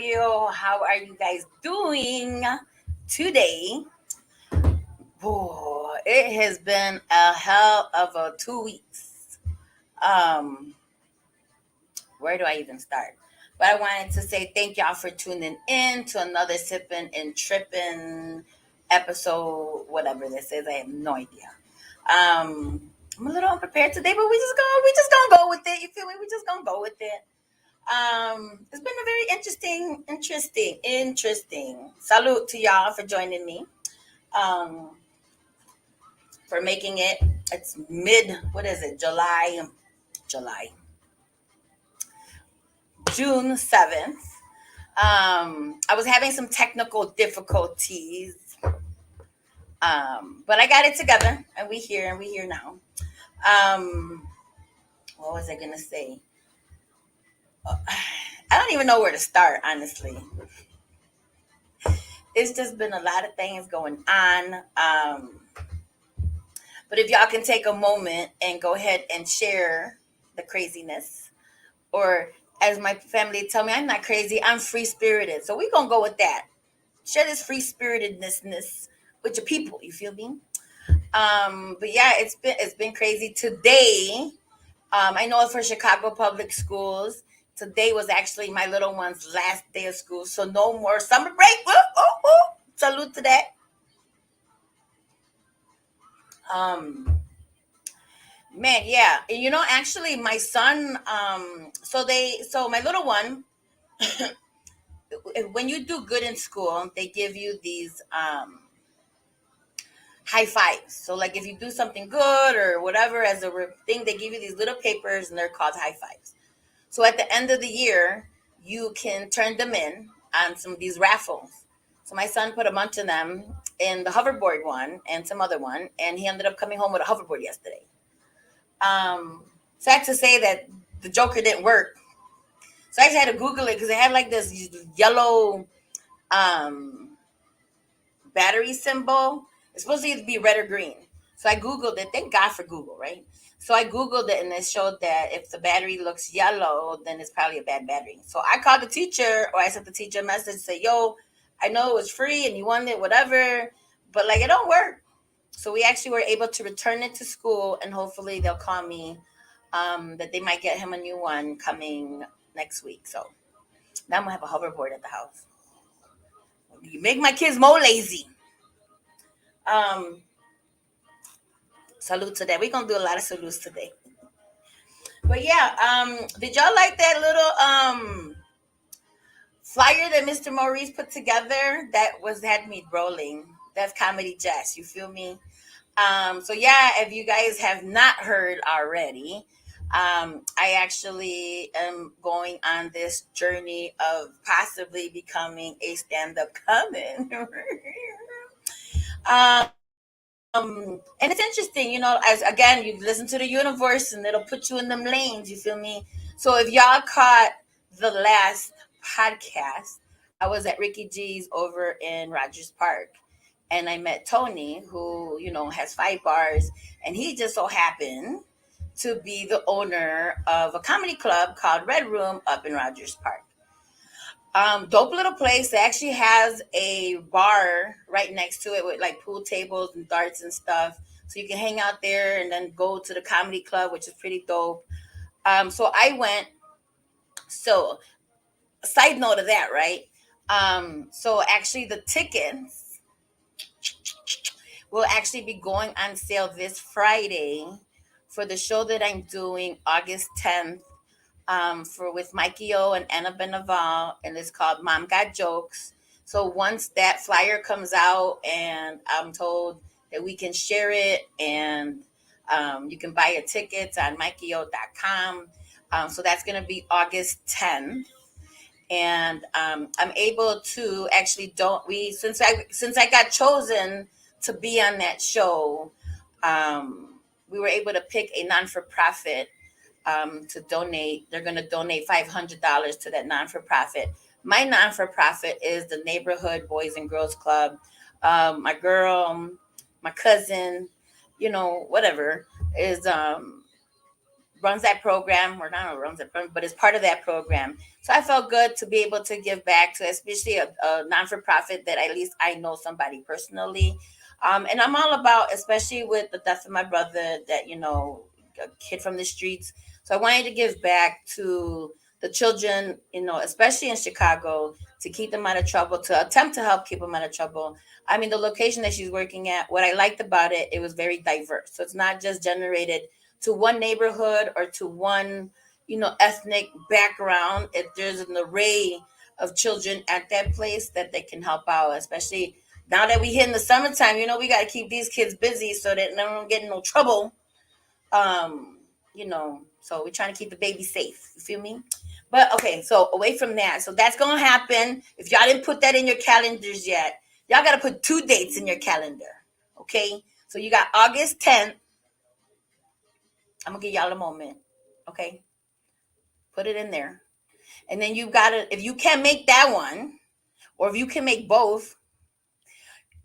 you? How are you guys doing today? Oh, it has been a hell of a 2 weeks. Um, where do I even start? But I wanted to say thank y'all for tuning in to another Sippin and Trippin episode, whatever this is. I have no idea. I'm a little unprepared today, but we just gonna go with it. You feel me? We just gonna go with it. It's been a very interesting. Salute to y'all for joining me. Um, for making it. It's mid. What is it? July, June 7th. I was having some technical difficulties, but I got it together, and we here now. Um, what was I gonna say? I don't even know where to start, honestly. It's just been a lot of things going on. But if y'all can take a moment and go ahead and share the craziness, or as my family tell me, I'm not crazy, I'm free spirited. So we're gonna go with that. Share this free spiritedness with your people. You feel me? But yeah, it's been crazy today. I know for Chicago public schools, today was actually my little one's last day of school, so no more summer break. Woo, woo, woo. Salute to that. Um, Man, yeah. Actually my son, so my little one, when you do good in school, they give you these high fives. So like if you do something good or whatever as a thing, they give you these little papers and they're called high fives. So at the end of the year, you can turn them in on some of these raffles. So my son put a bunch of them in the hoverboard one and some other one, and he ended up coming home with a hoverboard yesterday. Sad to say that the Joker didn't work. So I actually had to Google it because it had like this yellow um, battery symbol. It's supposed to either be red or green. So I Googled it. Thank God for Google, right? So I Googled it and it showed that if the battery looks yellow, then it's probably a bad battery. So I called the teacher, or I sent the teacher a message, say, yo, I know it was free and you wanted it, whatever, but like it don't work. So we actually were able to return it to school, and hopefully they'll call me that they might get him a new one coming next week. So now I'm gonna have a hoverboard at the house. You make my kids more lazy. Um, Salute to that. We're gonna do a lot of salutes today. But yeah, did y'all like that little flyer that Mr. Maurice put together? That was had me rolling. That's comedy jazz. You feel me? So yeah, if you guys have not heard already, I actually am going on this journey of possibly becoming a stand-up comic. And it's interesting, as again, you listen to the universe and it'll put you in them lanes. You feel me? So if y'all caught the last podcast, I was at Ricky G's over in Rogers Park, and I met Tony, who has 5 bars, and he just so happened to be the owner of a comedy club called Red Room up in Rogers Park. Dope little place. It actually has a bar right next to it with like pool tables and darts and stuff. So you can hang out there and then go to the comedy club, which is pretty dope. So I went. So, side note of that, right? So actually the tickets will actually be going on sale this Friday for the show that I'm doing August 10th, for with Mikey O and Anna Benaval, and it's called Mom Got Jokes. So once that flyer comes out, and I'm told that we can share it, and you can buy your tickets on MikeyO.com. So that's going to be August 10th, and I'm able to actually don't we since I got chosen to be on that show. We were able to pick a non for profit to donate. They're going to donate $500 to that non for profit. My non for profit is the Neighborhood Boys and Girls Club. My girl, my cousin, whatever, is runs that program, or not runs that program, but is part of that program. So I felt good to be able to give back to, especially a non for profit that at least I know somebody personally. And I'm all about, especially with the death of my brother, that, a kid from the streets. So I wanted to give back to the children, especially in Chicago, to keep them out of trouble, to attempt to help keep them out of trouble. I mean, the location that she's working at, what I liked about it, it was very diverse. So it's not just generated to one neighborhood or to one, ethnic background. If there's an array of children at that place that they can help out, especially now that we hit in the summertime, we got to keep these kids busy so that they don't get in no trouble. So we're trying to keep the baby safe. You feel me? But okay, so away from that, so that's gonna happen. If y'all didn't put that in your calendars yet, y'all gotta put two dates in your calendar. Okay, so you got August 10th. I'm gonna give y'all a moment. Okay, put it in there, and then you gotta. If you can't make that one, or if you can make both,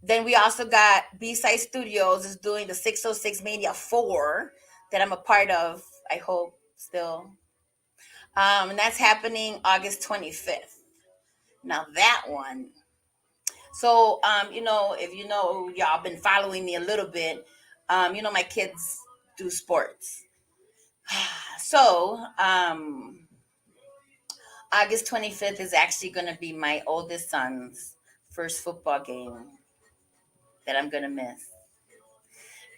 then we also got B-Side Studios is doing the 606 Mania 4 that I'm a part of. I hope still. And that's happening August 25th. Now that one. So, if y'all been following me a little bit, my kids do sports. So, August 25th is actually going to be my oldest son's first football game that I'm going to miss.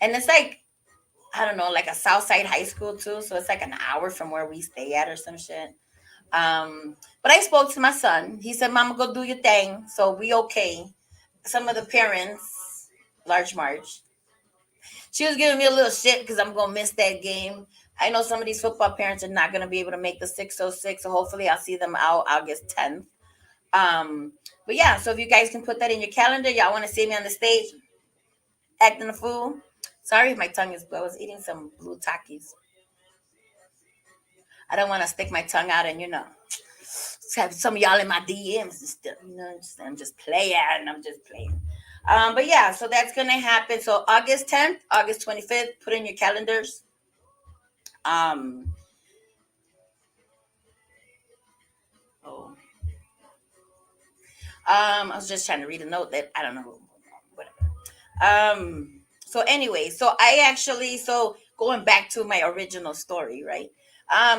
And it's like, I don't know, like a Southside high school too. So it's like an hour from where we stay at or some shit. But I spoke to my son. He said, Mama, go do your thing. So we okay. Some of the parents, Large March, she was giving me a little shit because I'm going to miss that game. I know some of these football parents are not going to be able to make the 606. So hopefully I'll see them out August 10th. Um, but yeah, so if you guys can put that in your calendar, y'all want to see me on the stage acting a fool. Sorry if my tongue is blue. I was eating some blue Takis. I don't want to stick my tongue out and, have some of y'all in my DMs and stuff. I'm just playing. I'm just playing. But yeah, so that's gonna happen. So August 10th, August 25th, put in your calendars. Um, oh, I was just trying to read a note that I don't know, whatever. So anyway, so going back to my original story, right?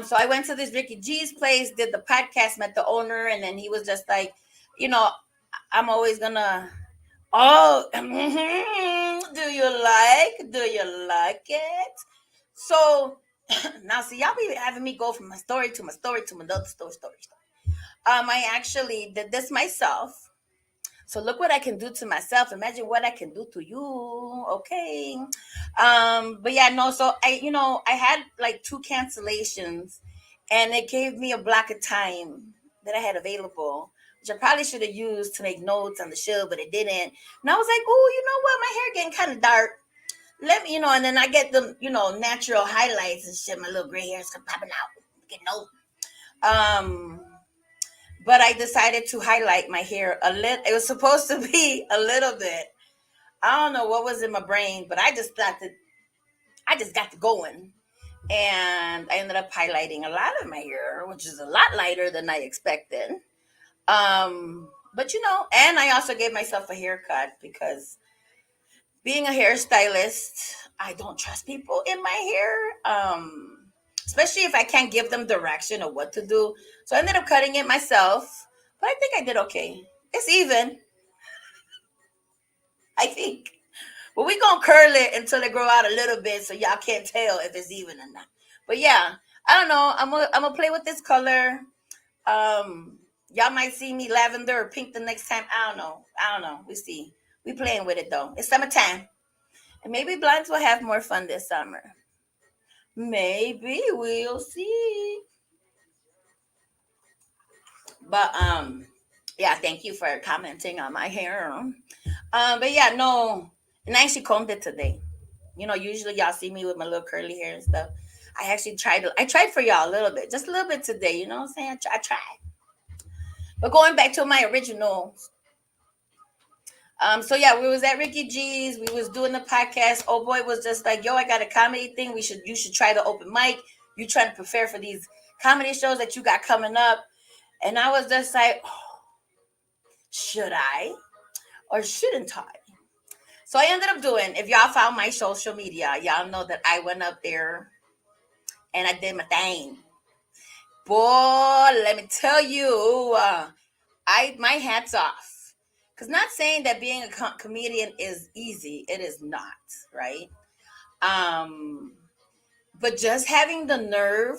So I went to this Ricky G's place, did the podcast, met the owner, and then he was just like, you know, I'm always gonna. Oh, do you like it? So now, see, y'all be having me go from my story to my story to my another story. I actually did this myself. So look what I can do to myself. Imagine what I can do to you. Okay. But yeah, no, so I had like two cancellations and it gave me a block of time that I had available, which I probably should have used to make notes on the show, but it didn't. And I was like, oh, you know what? My hair getting kind of dark. Let me, and then I get the, natural highlights and shit. My little gray hairs popping out. Get no. Um, but I decided to highlight my hair a little. It was supposed to be a little bit. I don't know what was in my brain, but I just got to going, and I ended up highlighting a lot of my hair, which is a lot lighter than I expected. But and I also gave myself a haircut because being a hairstylist, I don't trust people in my hair. Especially if I can't give them direction of what to do. So I ended up cutting it myself, but I think I did okay. It's even, I think. But we gonna curl it until it grow out a little bit, so y'all can't tell if it's even or not. But yeah, I don't know. I'm gonna play with this color. Y'all might see me lavender or pink the next time. I don't know. We see. We playing with it though. It's summertime, and maybe blinds will have more fun this summer. Maybe we'll see. But yeah, thank you for commenting on my hair. But yeah, no, and I actually combed it today. Usually y'all see me with my little curly hair and stuff. I actually I tried for y'all a little bit, just a little bit today. You know what I'm saying? I tried. But going back to my original, so yeah, we was at Ricky G's. We was doing the podcast. Oh boy was just like, yo, I got a comedy thing. You should try the open mic. You trying to prepare for these comedy shows that you got coming up. And I was just like, oh, should I or shouldn't I? So I ended up doing, if y'all found my social media, y'all know that I went up there and I did my thing. Boy, let me tell you, my hats off. Cause not saying that being a comedian is easy, it is not, right? Um, but just having the nerve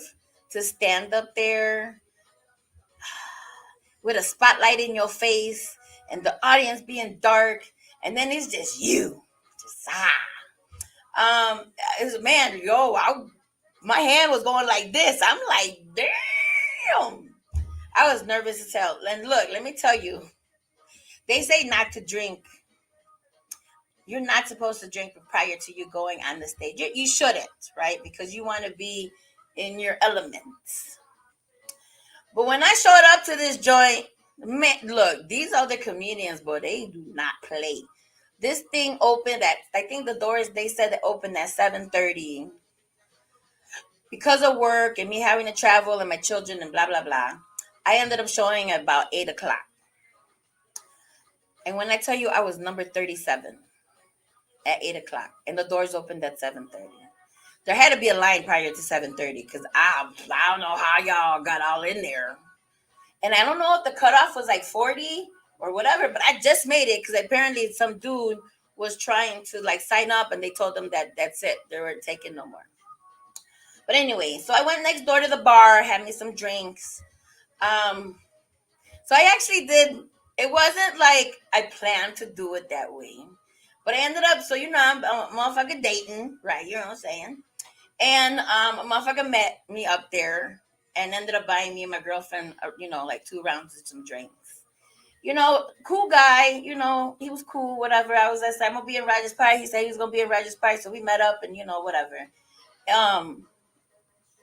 to stand up there with a spotlight in your face and the audience being dark, and then it's just you, just it's man, my hand was going like this. I'm like, damn. I was nervous as hell. And look, let me tell you, they say not to drink. You're not supposed to drink prior to you going on the stage. You shouldn't, right? Because you want to be in your elements. But when I showed up to this joint, man, look, these other comedians, boy, they do not play. This thing opened at, I think the doors, they said it opened at 7:30. Because of work and me having to travel and my children and blah, blah, blah, I ended up showing at about 8 o'clock. And when I tell you I was number 37 at 8 o'clock and the doors opened at 7:30. There had to be a line prior to 7:30 because I don't know how y'all got all in there. And I don't know if the cutoff was like 40 or whatever, but I just made it because apparently some dude was trying to like sign up and they told them that that's it. They weren't taking no more. But anyway, so I went next door to the bar, had me some drinks. Um, so I actually did. It wasn't like I planned to do it that way, but I ended up. So I'm a motherfucker dating, right? You know what I'm saying? And a motherfucker met me up there and ended up buying me and my girlfriend, like 2 rounds of some drinks. Cool guy. He was cool. Whatever. I was like, I'm gonna be in Rogers Park. He said he was gonna be in Rogers Park, so we met up and whatever. Um,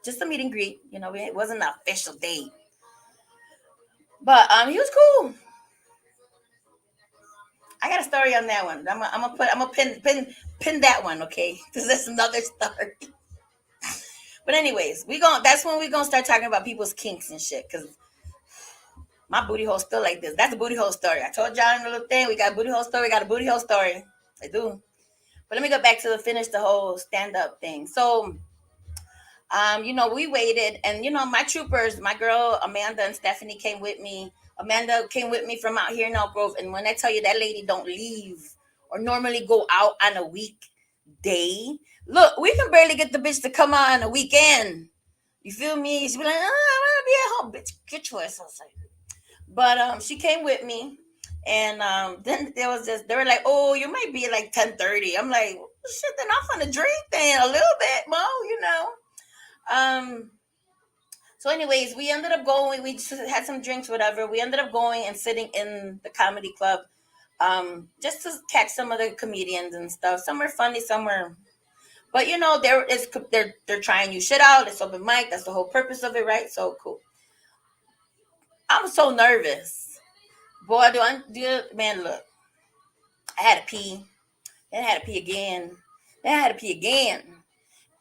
just a meet and greet. It wasn't an official date, but he was cool. I got a story on that one. I'm gonna pin that one, okay? Because that's another story. But anyways, that's when we gonna start talking about people's kinks and shit. Because my booty hole still like this. That's a booty hole story. I told y'all in the little thing. We got a booty hole story. We got a booty hole story. I do. But let me go back to finish the whole stand up thing. So we waited, and my troopers, my girl Amanda and Stephanie came with me. Amanda came with me from out here in Elk Grove, and when I tell you that lady don't leave or normally go out on a weekday, look, we can barely get the bitch to come out on a weekend. You feel me? She be like, I want to be at home, bitch. Get your ass outside. But she came with me, and then they were like, oh, you might be like 10:30. I'm like, well, shit, then I'm gonna drink then a little bit more. Um, so anyways, we ended up going, we just had some drinks, whatever. We ended up going and sitting in the comedy club, just to catch some of the comedians and stuff. Some were funny, some were, but they're trying new shit out. It's open mic. That's the whole purpose of it, right? So cool. I was so nervous. Boy, man, look, I had to pee. Then I had to pee again. Then I had to pee again.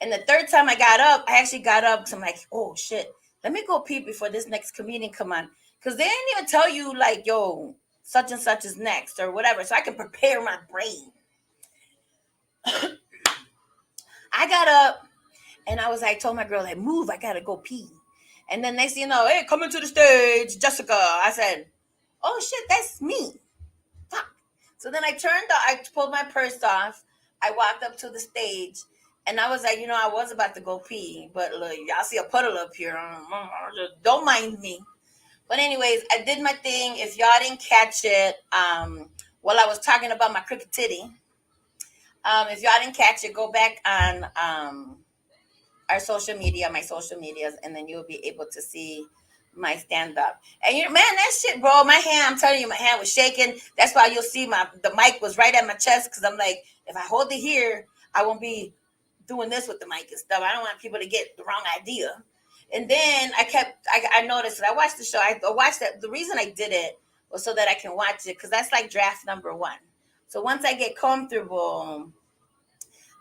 And the third time I got up, I actually got up because I'm like, oh shit, let me go pee before this next comedian come on. Because they didn't even tell you like, yo, such and such is next or whatever. So I can prepare my brain. I got up and I was like, told my girl, like, move, I gotta go pee. And then next thing you know, hey, coming to the stage, Jessica. I said, oh shit, that's me. Fuck. So then I pulled my purse off. I walked up to the stage. And I was like, I was about to go pee, but look, y'all see a puddle up here. Don't mind me. But anyways, I did my thing. If y'all didn't catch it, while I was talking about my crooked titty, if y'all didn't catch it, go back on my social medias, and then you'll be able to see my stand up. And man, that shit, bro, my hand, I'm telling you, my hand was shaking. That's why you'll see the mic was right at my chest, because I'm like, if I hold it here, I won't be doing this with the mic and stuff. I don't want people to get the wrong idea. And then I noticed that I watched the show. I watched that. The reason I did it was so that I can watch it, because that's like draft number 1. So once I get comfortable,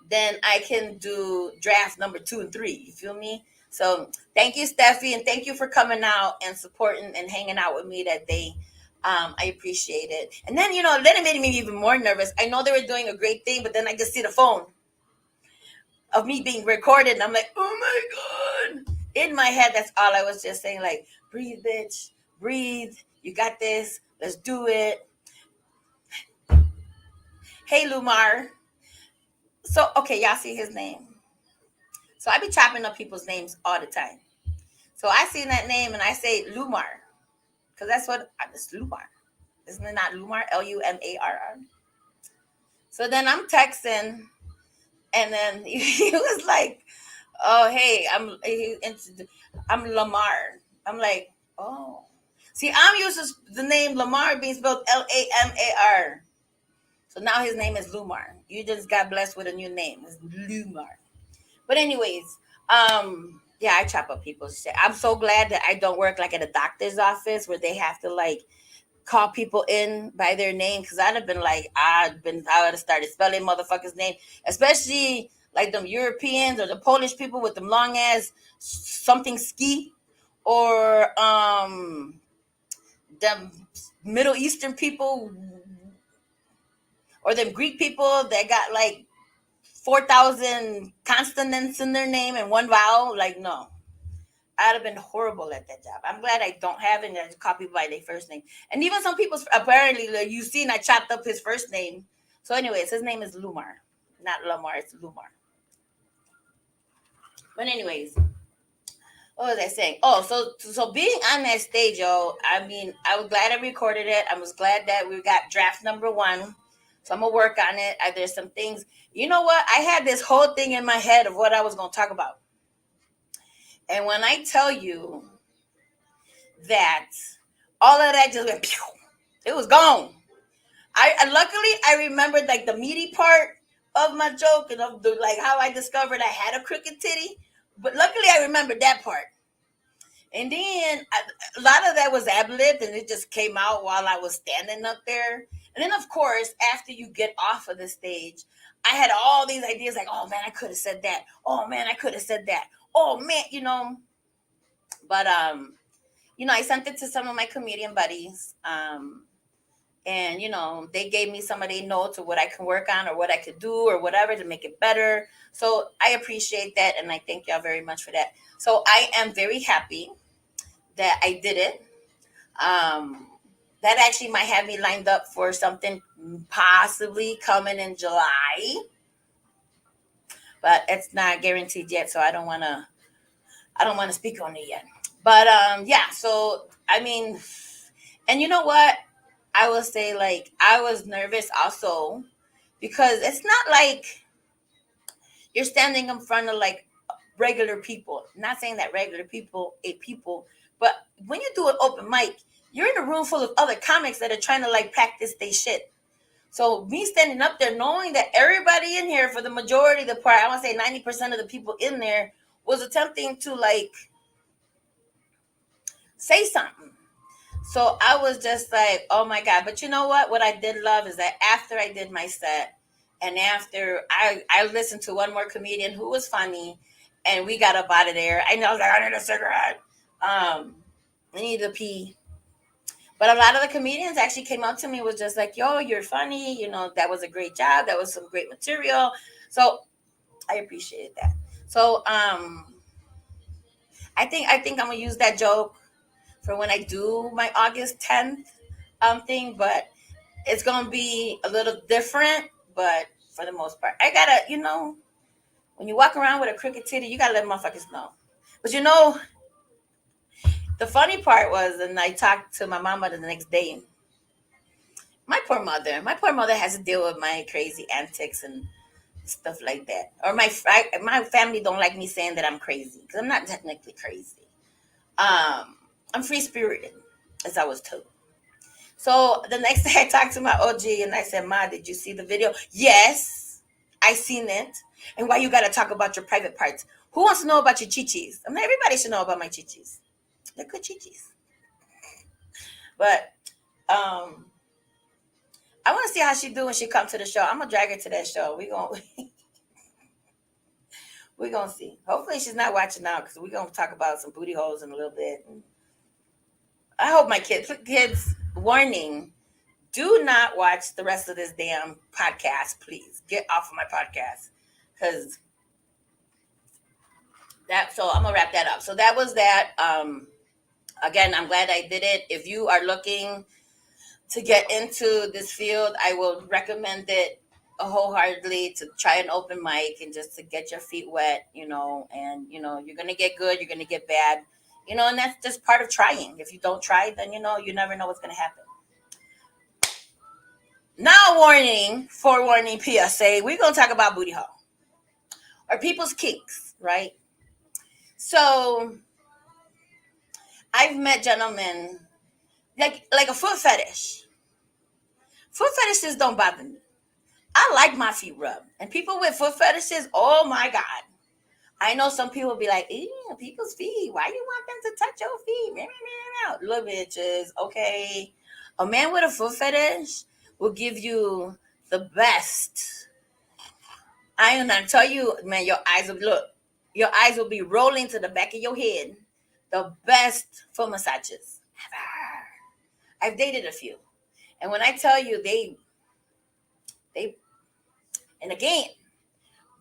then I can do draft number 2 and 3. You feel me? So thank you, Steffi, and thank you for coming out and supporting and hanging out with me that day. I appreciate it. And then, then it made me even more nervous. I know they were doing a great thing, but then I just see the phone of me being recorded, and I'm like, oh my God. In my head, that's all I was just saying, like, breathe, bitch, breathe. You got this. Let's do it. Hey, Lumar. So, okay, y'all see his name. So I be chopping up people's names all the time. So I see that name and I say Lumar because that's what it's Lumar. Isn't it not Lumar? Lumarr. So then I'm texting, and then he was like, "Oh, hey, I'm Lamar." I'm like, "Oh, see, I'm used to the name Lamar being spelled Lamar. So now his name is Lumar. You just got blessed with a new name. It's Lumar. But anyways, yeah, I chop up people's shit. I'm so glad that I don't work like at a doctor's office where they have to like call people in by their name, because I'd have been like, I would have started spelling motherfuckers' name, especially like them Europeans or the Polish people with them long ass something ski, or them Middle Eastern people, or them Greek people that got like 4,000 consonants in their name and one vowel. Like, no, I'd have been horrible at that job. I'm glad I don't have it, and I just call people by their first name. And even some people, apparently, like you seen, I chopped up his first name. So, anyways, his name is Lumar, not Lamar. It's Lumar. But anyways, what was I saying? Oh, so being on that stage, yo, I mean, I was glad I recorded it. I was glad that we got draft number one. So I'm gonna work on it. There's some things. You know what? I had this whole thing in my head of what I was gonna talk about, and when I tell you that all of that just went, pew, it was gone. I luckily I remembered like the meaty part of my joke and of the like how I discovered I had a crooked titty, but luckily I remembered that part. And then a lot of that was ad libbed, and it just came out while I was standing up there. And then, of course, after you get off of the stage, I had all these ideas like, oh man, I could have said that. Oh man, I could have said that. Oh man. But I sent it to some of my comedian buddies. And they gave me some of their notes of what I can work on or what I could do or whatever to make it better. So I appreciate that, and I thank y'all very much for that. So I am very happy that I did it. Um, that actually might have me lined up for something possibly coming in July, but it's not guaranteed yet. So I don't want to speak on it yet. But yeah. So I mean, and you know what? I will say, like, I was nervous also because it's not like you're standing in front of like regular people. Not saying that regular people ain't people, but when you do an open mic, you're in a room full of other comics that are trying to like practice their shit. So me standing up there, knowing that everybody in here, for the majority of the part, I want to say 90% of the people in there, was attempting to like say something. So I was just like, oh my God. But you know what? What I did love is that after I did my set, and after I listened to one more comedian who was funny, and we got up out of there. I know, I was like, I need a cigarette. I need to pee. But a lot of the comedians actually came up to me, was just like, yo, you're funny. That was a great job. That was some great material. So I appreciated that. So I think I'm gonna use that joke for when I do my August 10th thing, but it's gonna be a little different. But for the most part, I gotta, when you walk around with a crooked titty, you gotta let motherfuckers know. But the funny part was, and I talked to my mama the next day. My poor mother has to deal with my crazy antics and stuff like that. Or my family don't like me saying that I'm crazy, because I'm not technically crazy. I'm free spirited, as I was told. So the next day I talked to my OG and I said, Ma, did you see the video? Yes, I seen it. And why you gotta talk about your private parts? Who wants to know about your chichis? I mean, everybody should know about my chichis. They're good chichis. But I want to see how she do when she come to the show. I'm gonna drag her to that show. We're We're gonna see. Hopefully she's not watching now because we're gonna talk about some booty holes in a little bit. I hope my kids warning, do not watch the rest of this damn podcast, please. Get off of my podcast. Cause that so I'm gonna wrap that up. So that was that. Again, I'm glad I did it. If you are looking to get into this field, I will recommend it wholeheartedly to try an open mic and just to get your feet wet, and you're gonna get good, you're gonna get bad, and that's just part of trying. If you don't try, then you never know what's gonna happen. Now, forewarning, PSA, we're gonna talk about booty hole or people's kinks, right? So I've met gentlemen like a foot fetish. Foot fetishes don't bother me. I like my feet rubbed. And people with foot fetishes, oh my God. I know some people be like, ew, people's feet. Why you want them to touch your feet? Meow, meow, meow. Look, bitches, okay. A man with a foot fetish will give you the best. I am not tell you, man, your eyes will be rolling to the back of your head. The best foot massages ever. I've dated a few. And when I tell you they and again,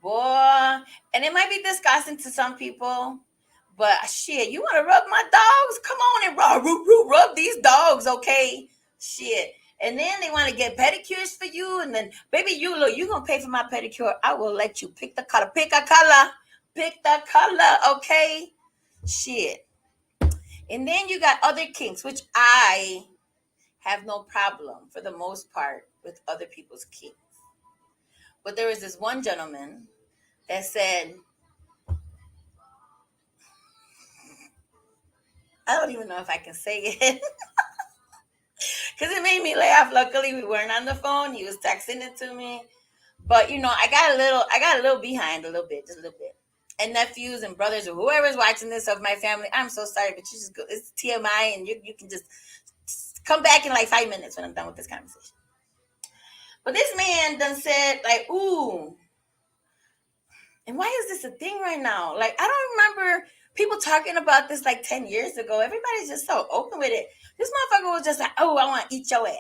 boy, and it might be disgusting to some people, but shit, you want to rub my dogs? Come on and rub these dogs, okay? Shit. And then they want to get pedicures for you, and then baby, you gonna pay for my pedicure. I will let you pick the color. Pick a color, okay? Shit. And then you got other kinks, which I have no problem for the most part with other people's kinks. But there was this one gentleman that said, I don't even know if I can say it because it made me laugh. Luckily, we weren't on the phone. He was texting it to me, but I got a little behind a little bit, just a little bit. And nephews and brothers or whoever's watching this of my family, I'm so sorry, but you just go. It's TMI, and you can just come back in like 5 minutes when I'm done with this conversation. But this man done said like, ooh. And why is this a thing right now? Like, I don't remember people talking about this like 10 years ago. Everybody's just so open with it. This motherfucker was just like, oh, I want to eat your ass.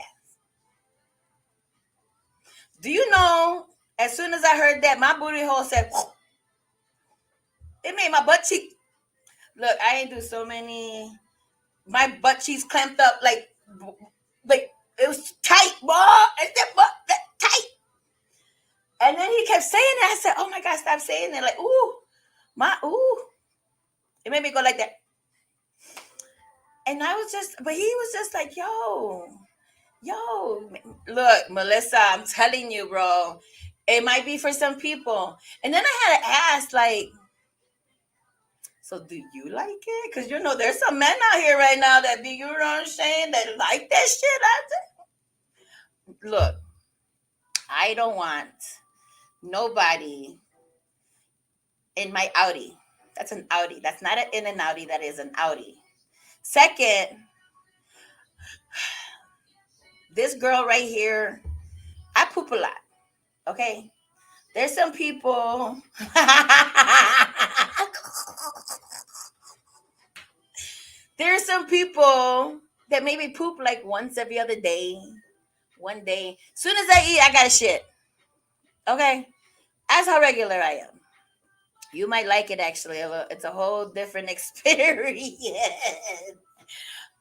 Do you know, as soon as I heard that, my booty hole said, it made my butt cheek. Look, I ain't do so many. My butt cheeks clamped up like it was tight, boy. It's that butt that tight. And then he kept saying it. I said, oh my God, stop saying it. Like, ooh. It made me go like that. And but he was just like, yo, look, Melissa, I'm telling you, bro, it might be for some people. And then I had to ask, like, so do you like it? Because, there's some men out here right now that be, you know what I'm saying, that like that shit out there. Look, I don't want nobody in my Audi. That's an Audi. That's not an in and outie. That is an Audi. Second, this girl right here, I poop a lot. Okay. There's some people. There's some people that maybe poop like once every other day. One day. Soon as I eat, I got to shit. Okay. That's how regular I am. You might like it actually. It's a whole different experience.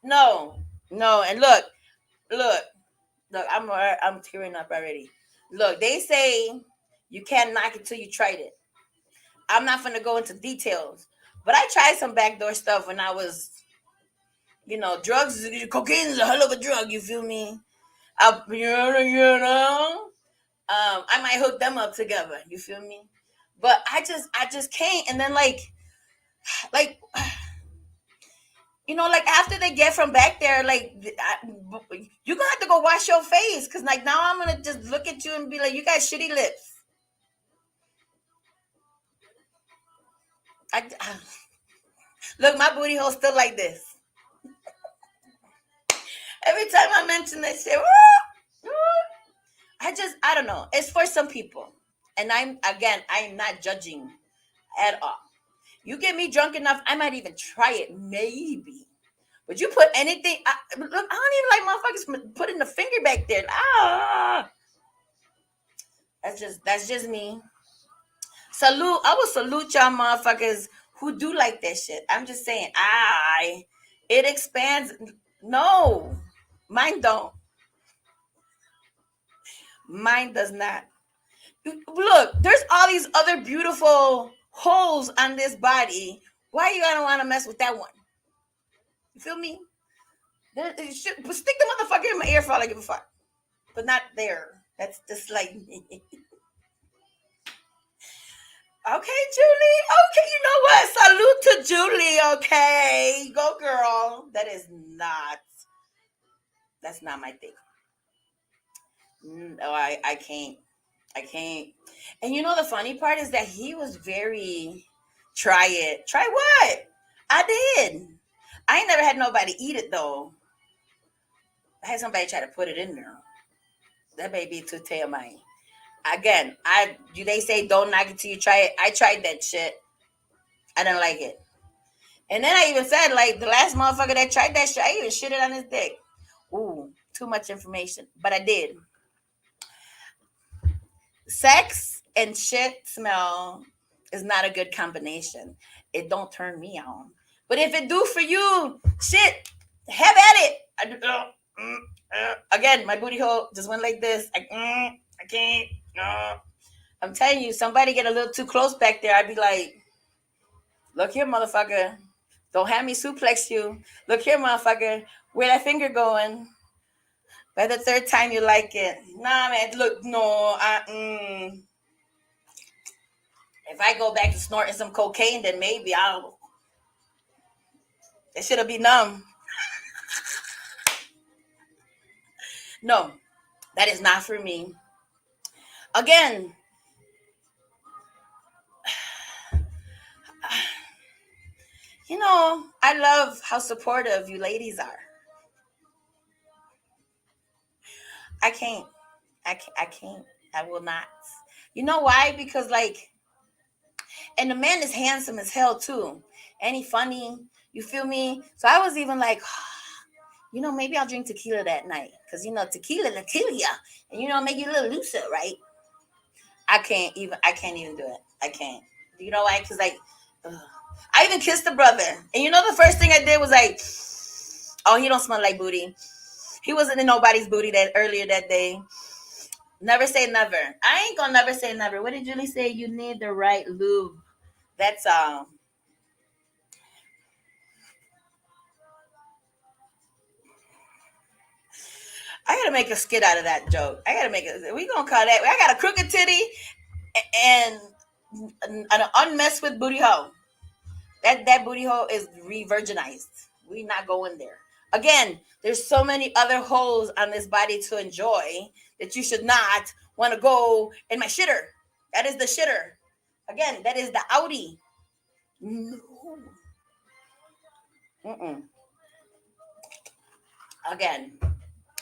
No. And look. I'm tearing up already. Look, they say you can't knock it till you tried it. I'm not going to go into details, but I tried some backdoor stuff when I was, drugs. Cocaine is a hell of a drug. You feel me? I might hook them up together. You feel me? But I just can't. And then like like after they get from back there, like you're gonna have to go wash your face because like now I'm gonna just look at you and be like, you got shitty lips. Look, my booty hole still like this. Every time I mention that shit, I don't know. It's for some people, and I'm not judging. at all. You get me drunk enough, I might even try it, maybe. But you put anything, look, I don't even like motherfuckers putting the finger back there. Ah, that's just me. Salute, I will salute y'all motherfuckers who do like that shit. I'm just saying, it expands. No, mine don't. Mine does not. Look, there's all these other beautiful holes on this body. Why you gonna want to mess with that one? You feel me? But stick the motherfucker in my ear for all I give a fuck. But not there. That's just like me. Okay, Julie. Okay, you know what? Salute to Julie. Okay, go girl. That's not my thing. No, I can't. I can't. And you know the funny part is that he was very try it. Try what? I did. I ain't never had nobody eat it though. I had somebody try to put it in there. That may be too tail mine. Again, they say don't knock it till you try it. I tried that shit. I didn't like it. And then I even said, like, the last motherfucker that tried that shit, I even shit it on his dick. Ooh, too much information. But I did. Sex and shit smell is not a good combination. It don't turn me on. But if it do for you, shit, have at it. Again, my booty hole just went like this. I can't. I'm telling you, somebody get a little too close back there, I'd be like, look here, motherfucker. Don't have me suplex you. Look here, motherfucker. Where that finger going? By the third time you like it. Nah, man. Look, no. If I go back to snorting some cocaine, then maybe I'll. It should be numb. No, that is not for me. Again, I love how supportive you ladies are. I can't. I can't. I will not. You know why? Because and the man is handsome as hell too, and he funny. You feel me? So I was even like, maybe I'll drink tequila that night because tequila, and make you a little looser, right? I can't even do it. I can't. You know why? Because ugh. I even kissed the brother, and the first thing I did was like, oh, he don't smell like booty. He wasn't in nobody's booty that earlier that day. Never say never. I ain't gonna never say never. What did Julie say? You need the right lube. That's I gotta make a skit out of that joke. I gotta make it. We gonna call that. I got a crooked titty and an unmessed with booty hole. That booty hole is re-virginized. We not going there. Again, there's so many other holes on this body to enjoy that you should not want to go in my shitter. That is the shitter. Again, that is the Audi. No. Mm-mm. Again,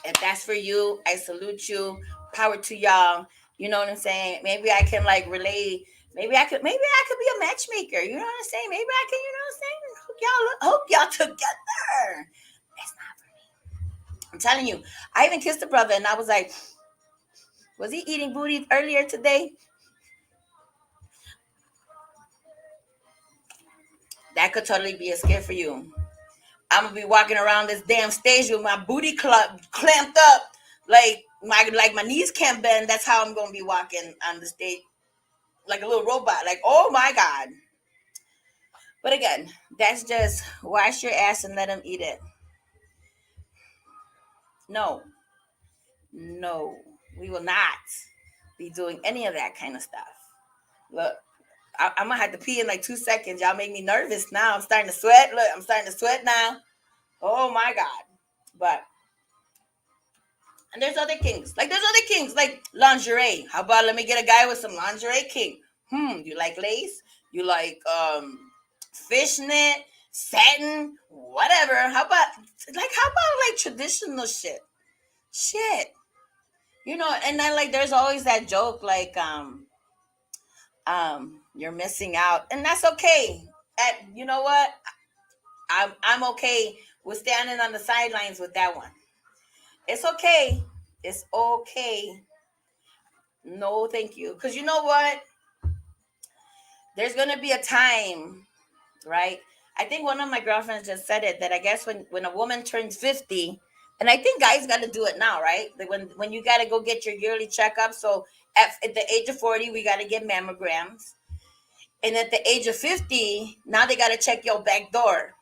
if that's for you, I salute you. Power to y'all. You know what I'm saying? Maybe I can relay. Maybe I could be a matchmaker. You know what I'm saying? Maybe I can, you know what I'm saying? Hook y'all together. That's not for me. I'm telling you. I even kissed a brother and I was like, was he eating booty earlier today? That could totally be a scare for you. I'm gonna be walking around this damn stage with my booty club clamped up, my knees can't bend. That's how I'm gonna be walking on the stage, like a little robot. Like, oh my god! But again, that's just wash your ass and let them eat it. No, no, we will not be doing any of that kind of stuff. Look, I'm gonna have to pee in like 2 seconds. Y'all make me nervous now. I'm starting to sweat. Look, I'm starting to sweat now. Oh my god! But and there's other kings. There's other kings like lingerie. How about let me get a guy with some lingerie king? You like lace? You like fishnet, satin, whatever. How about traditional shit? Shit. And then there's always that joke You're missing out, and that's okay. And you know what? I'm okay with standing on the sidelines with that one. It's okay. It's okay. No, thank you. Because you know what? There's gonna be a time, right? I think one of my girlfriends just said it that I guess when a woman turns 50, and I think guys got to do it now, right? Like when you got to go get your yearly checkup. So at the age of 40, we got to get mammograms, and at the age of 50, now they got to check your back door.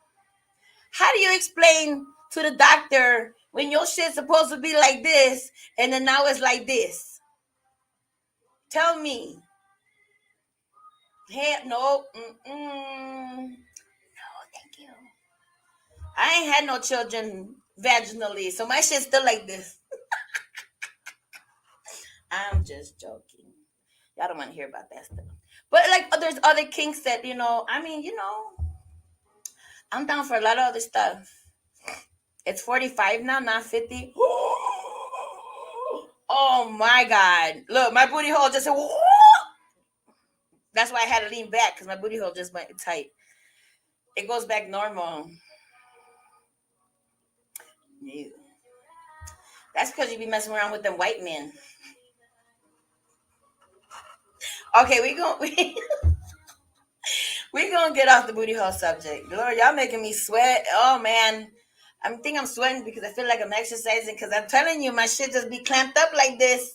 How do you explain to the doctor when your shit's supposed to be like this, and then now it's like this? Tell me. Hey, no, no, thank you. I ain't had no children vaginally, so my shit's still like this. I'm just joking. Y'all don't want to hear about that stuff. But like there's other kinks that, I mean, I'm down for a lot of other stuff. It's 45 now, not 50. Oh my God. Look, my booty hole just said, whoa! That's why I had to lean back because my booty hole just went tight. It goes back normal. Yeah. That's because you be messing around with them white men. Okay, we gonna get off the booty hole subject. Lord, y'all making me sweat. Oh man, I think I'm sweating because I feel like I'm exercising. Because I'm telling you, my shit just be clamped up like this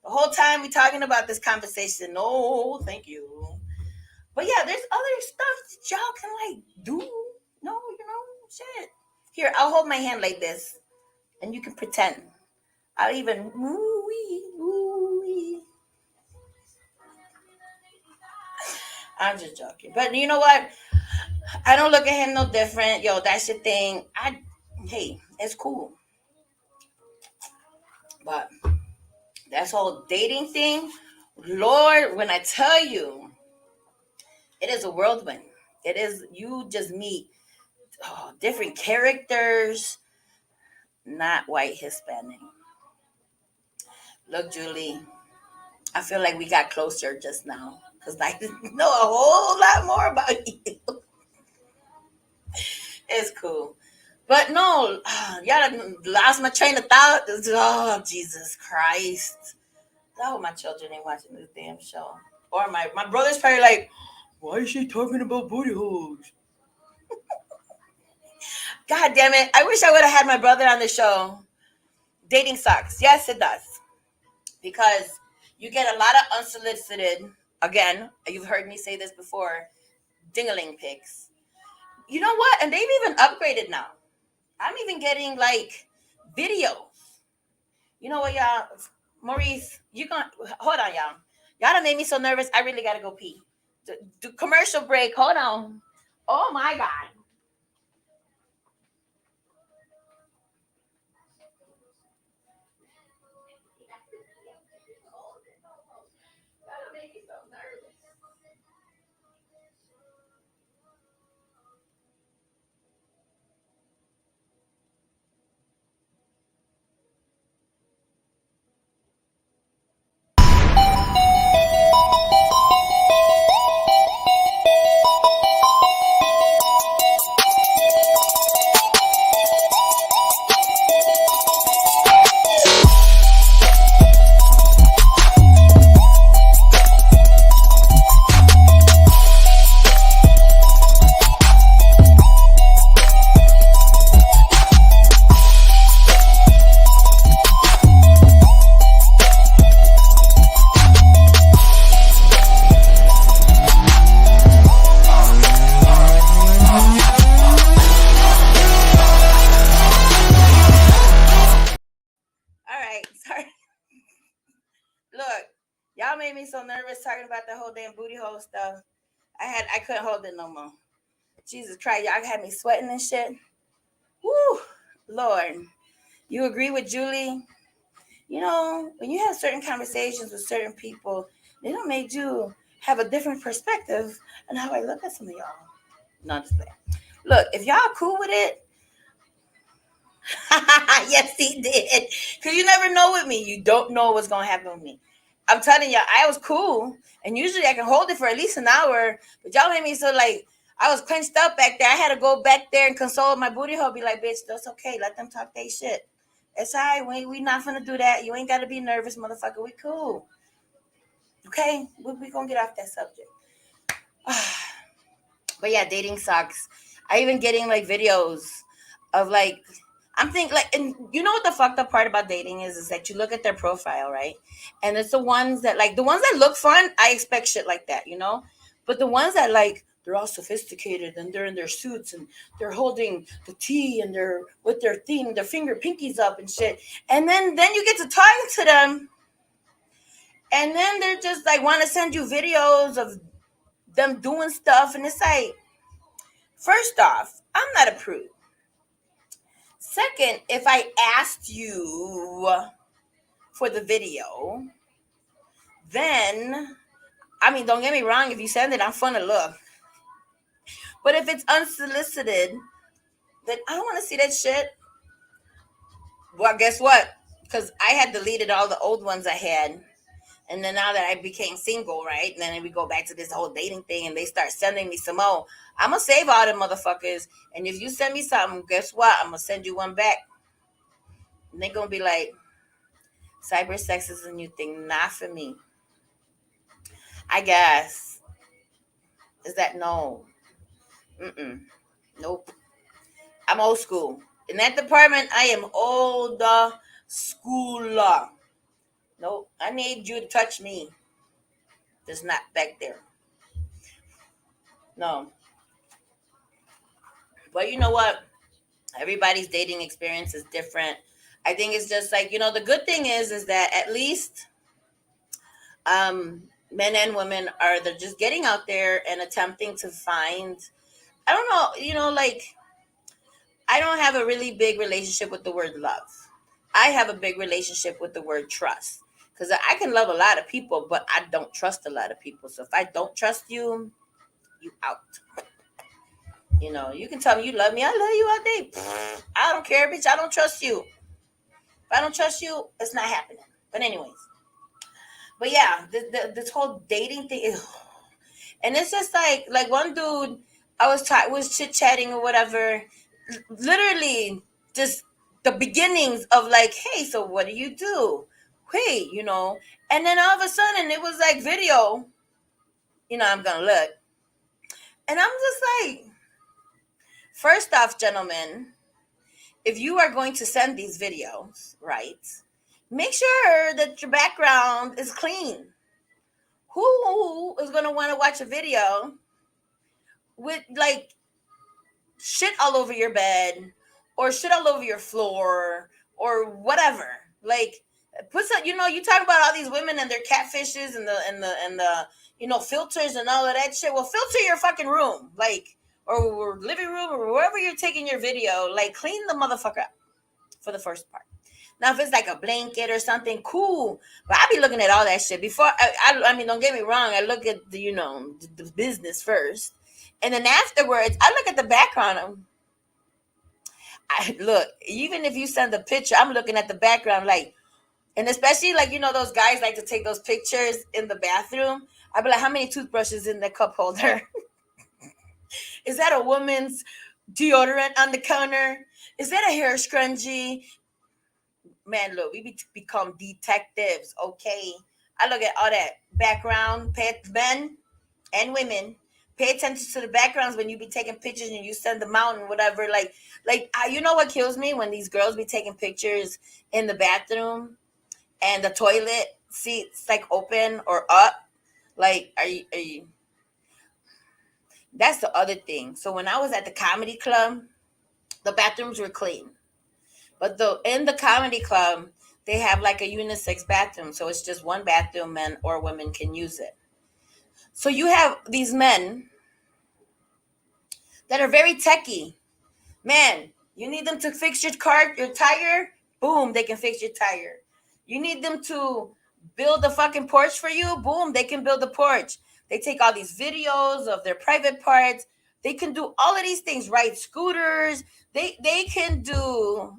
the whole time we talking about this conversation. No, thank you. But yeah, there's other stuff that y'all can like do. No, shit. Here, I'll hold my hand like this, and you can pretend. I'll even woo-wee, woo-wee. I'm just joking. But you know what? I don't look at him no different. Yo, that's your thing. Hey, it's cool. But that's whole dating thing, Lord, when I tell you, it is a whirlwind. It is, you just meet different characters, not white, Hispanic. Look, Julie, I feel like we got closer just now because I know a whole lot more about you. It's cool. But no, y'all lost my train of thought. Oh, Jesus Christ. I hope my children ain't watching this damn show. Or my brother's probably like, why is she talking about booty holes? God damn it. I wish I would have had my brother on the show. Dating sucks. Yes, it does. Because you get a lot of unsolicited, again, you've heard me say this before, dingling pics. You know what? And they've even upgraded now. I'm even getting like videos. You know what, y'all? Maurice, you gonna hold on, y'all. Y'all done made me so nervous. I really gotta go pee. Do commercial break. Hold on. Oh my God. That'll make me so nervous. All right, sorry. Look, y'all made me so nervous talking about the whole damn booty hole stuff. I couldn't hold it no more. Jesus Christ, y'all had me sweating and shit. Woo, Lord. You agree with Julie? When you have certain conversations with certain people, they don't make you have a different perspective on how I look at some of y'all. Not just that. Look, if y'all cool with it, yes, he did. Because you never know with me. You don't know what's going to happen with me. I'm telling you, I was cool, and usually I can hold it for at least an hour. But y'all made me so like I was clenched up back there. I had to go back there and console my booty hole. Be like, bitch, that's okay. Let them talk they shit. It's all right. We not gonna do that. You ain't gotta be nervous, motherfucker. We cool. Okay, we gonna get off that subject. But yeah, dating sucks. I even getting like videos of like I'm thinking like, and you know what the fucked up part about dating is that you look at their profile, right? And it's the ones that like the ones that look fun. I expect shit like that, you know. But the ones that like they're all sophisticated and they're in their suits and they're holding the tea and they're with their thing, their finger pinkies up and shit. And then you get to talking to them, and then they're just like want to send you videos of them doing stuff, and it's like, first off, I'm not a prude. Second, if I asked you for the video, then I mean, don't get me wrong. If you send it, I'm fun to look. But if it's unsolicited, then I don't want to see that shit. Well, guess what? Because I had deleted all the old ones I had. And then now that I became single, right? And then we go back to this whole dating thing and they start sending me some more. I'm going to save all them motherfuckers. And if you send me something, guess what? I'm going to send you one back. And they're going to be like, cyber sex is a new thing. Not for me. I guess. Is that no? Mm-mm. Nope. I'm old school. In that department, I am old school. Nope. I need you to touch me. Just not back there. No. But you know what? Everybody's dating experience is different. I think it's just like, the good thing is that at least men and women are they're just getting out there and attempting to find, I don't know, like I don't have a really big relationship with the word love. I have a big relationship with the word trust. Because I can love a lot of people, but I don't trust a lot of people. So if I don't trust you, you out. You can tell me you love me. I love you all day. I don't care, bitch. I don't trust you. If I don't trust you, it's not happening. But anyways. But yeah, this whole dating thing is, and it's just like one dude I was chit chatting or whatever, literally just the beginnings of like, hey, so what do you do? Hey, and then all of a sudden it was like video. I'm gonna look, and I'm just like, first off, gentlemen, if you are going to send these videos, right, make sure that your background is clean. Who is gonna want to watch a video with like shit all over your bed or shit all over your floor or whatever? Like, put some, you talk about all these women and their catfishes and the filters and all of that shit. Well, filter your fucking room, like, or living room or wherever you're taking your video. Like, clean the motherfucker up for the first part. Now, if it's like a blanket or something, cool. But I be looking at all that shit before. I mean, don't get me wrong. I look at the business first, and then afterwards, I look at the background. I look, even if you send a picture, I'm looking at the background, like, and especially like those guys like to take those pictures in the bathroom. I be like, how many toothbrushes in the cup holder? Is that a woman's deodorant on the counter? Is that a hair scrunchie? Man, look, we become detectives, okay? I look at all that background, men and women. Pay attention to the backgrounds when you be taking pictures and you send them out and whatever. You know what kills me when these girls be taking pictures in the bathroom and the toilet seats like open or up. Like, are you? That's the other thing. So when I was at the comedy club, the bathrooms were clean. But in the comedy club, they have like a unisex bathroom. So it's just one bathroom, men or women can use it. So you have these men that are very techie. Man, you need them to fix your tire, boom, they can fix your tire. You need them to build a fucking porch for you, boom, they can build a porch. They take all these videos of their private parts. They can do all of these things, ride scooters. They can do